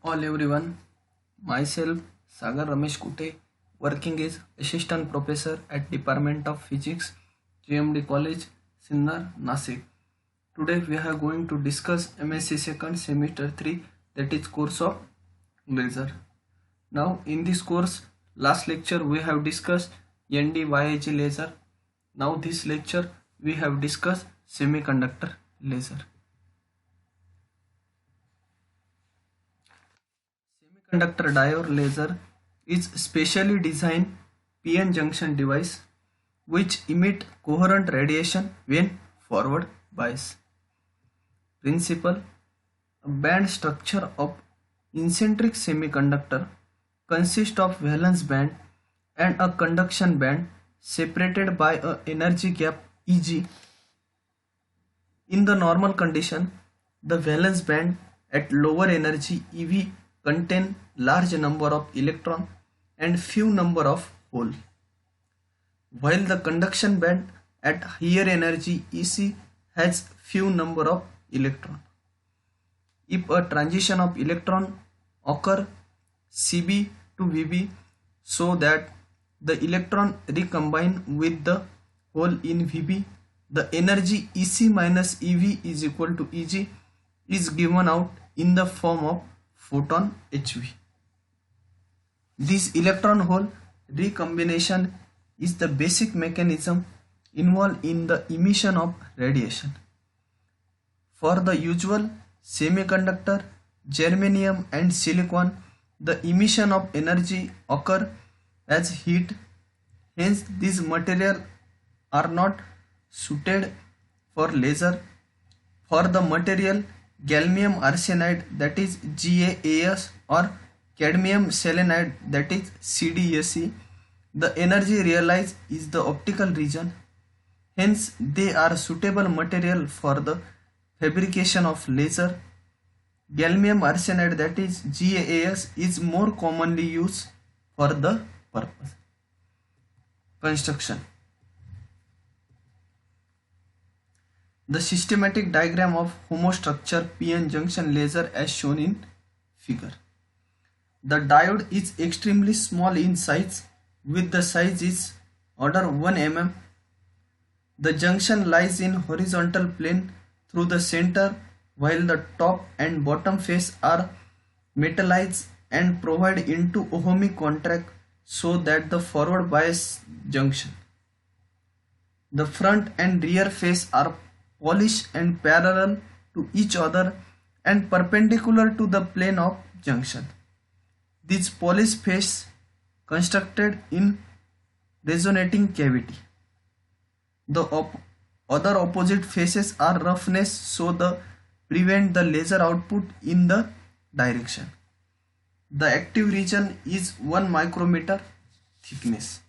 All everyone, myself Sagar Ramesh Kute, working as assistant professor at Department of Physics, GMD College, Sinnar, Nasik. Today we are going to discuss MSc second semester 3, that is course of laser. Now in this course, last lecture we have discussed ND-YAG laser. Now this lecture we have discussed semiconductor laser. Semiconductor diode laser is specially designed PN junction device which emit coherent radiation when forward bias. Principle: a band structure of eccentric semiconductor consists of valence band and a conduction band separated by a energy gap Eg. In the normal condition, the valence band at lower energy EV contain large number of electron and few number of hole, while the conduction band at higher energy EC has few number of electron. If a transition of electron occur Cb to Vb so that the electron recombine with the hole in Vb, the energy Ec minus Ev is equal to Eg is given out in the form of photon Hv. This electron hole recombination is the basic mechanism involved in the emission of radiation. For the usual semiconductor, germanium and silicon, the emission of energy occur as heat. Hence these materials are not suited for laser. For the material gallium arsenide, that is GaAs, or cadmium selenide, that is CdSe, the energy realized is the optical region. Hence they are suitable material for the fabrication of laser. Gallium arsenide, that is GaAs, is more commonly used for the purpose. Construction. The systematic diagram of homostructure PN junction laser as shown in figure. The diode is extremely small in size, with the size is order 1 mm. The junction lies in horizontal plane through the center, while the top and bottom face are metallized and provide into ohmic contact so that the forward bias junction. The front and rear face are polished and parallel to each other and perpendicular to the plane of junction. These polished face constructed in resonating cavity. The other opposite faces are roughness so the prevent the laser output in the direction. The active region is 1 micrometer thickness.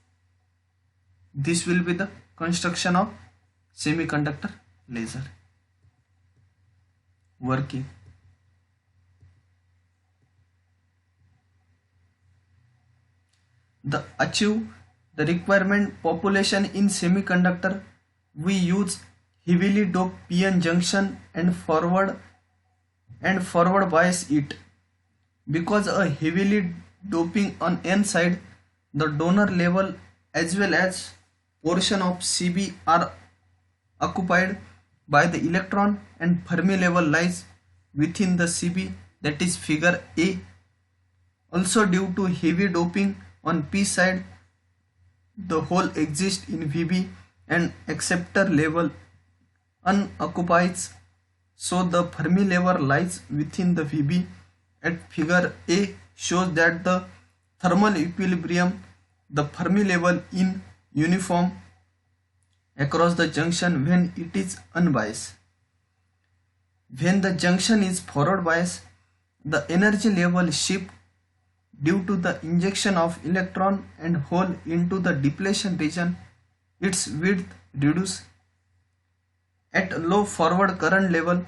This will be the construction of semiconductor laser. Working. To achieve the requirement population in semiconductor, we use heavily doped PN junction and forward bias it. Because a heavily doping on N side, the donor level as well as portion of Cb are occupied by the electron and Fermi level lies within the Cb, that is figure A. Also due to heavy doping on P side, the hole exists in Vb and acceptor level unoccupied, so the Fermi level lies within the Vb. At figure A shows that the thermal equilibrium, the Fermi level in uniform across the junction when it is unbiased. When the junction is forward biased, the energy level shift due to the injection of electron and hole into the depletion region. Its width reduces. At low forward current level,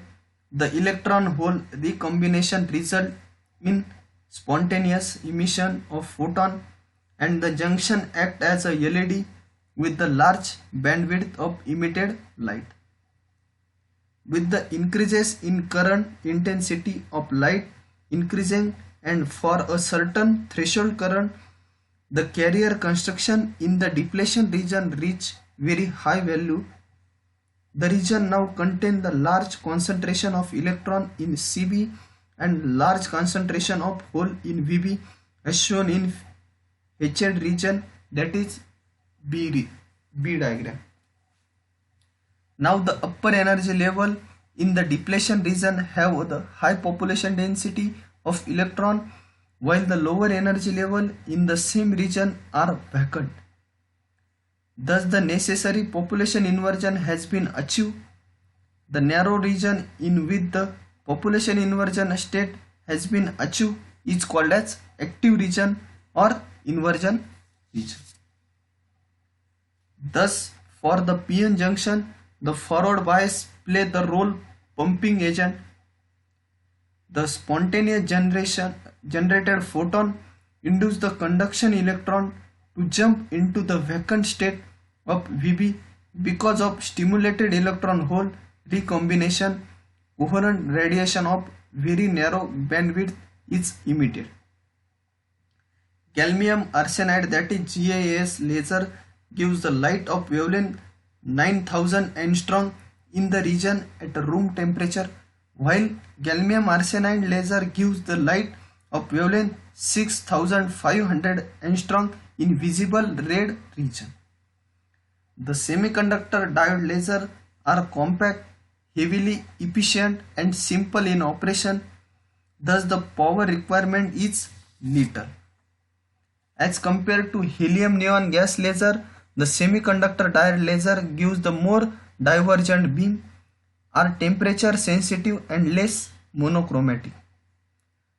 the electron hole recombination result in spontaneous emission of photon and the junction act as a LED with the large bandwidth of emitted light. With the increases in current intensity of light increasing and for a certain threshold current, the carrier construction in the depletion region reach very high value. The region now contains the large concentration of electron in Cb and large concentration of hole in Vb, as shown in Hd region, that is B diagram. Now the upper energy level in the depletion region have the high population density of electron, while the lower energy level in the same region are vacant. Thus the necessary population inversion has been achieved. The narrow region in which the population inversion state has been achieved is called as active region or inversion region. Thus for the p-n junction, the forward bias play the role pumping agent. The spontaneous generated photon induce the conduction electron to jump into the vacant state of Vb. Because of stimulated electron hole recombination, coherent radiation of very narrow bandwidth is emitted. Gallium arsenide, that is GaAs laser, gives the light of wavelength 9000 angstrom in the region at a room temperature, while gallium arsenide laser gives the light of wavelength 6500 angstrom in visible red region. The semiconductor diode laser are compact, heavily efficient and simple in operation. Thus the power requirement is little. As compared to helium neon gas laser, the semiconductor diode laser gives the more divergent beam, are temperature sensitive and less monochromatic.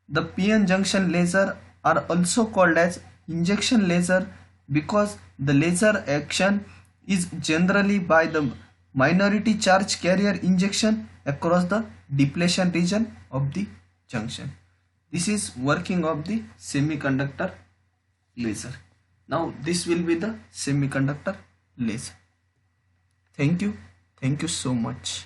The p-n junction laser are also called as injection laser because the laser action is generally by the minority charge carrier injection across the depletion region of the junction. This is working of the semiconductor laser. Now this will be the semiconductor laser. Thank you so much.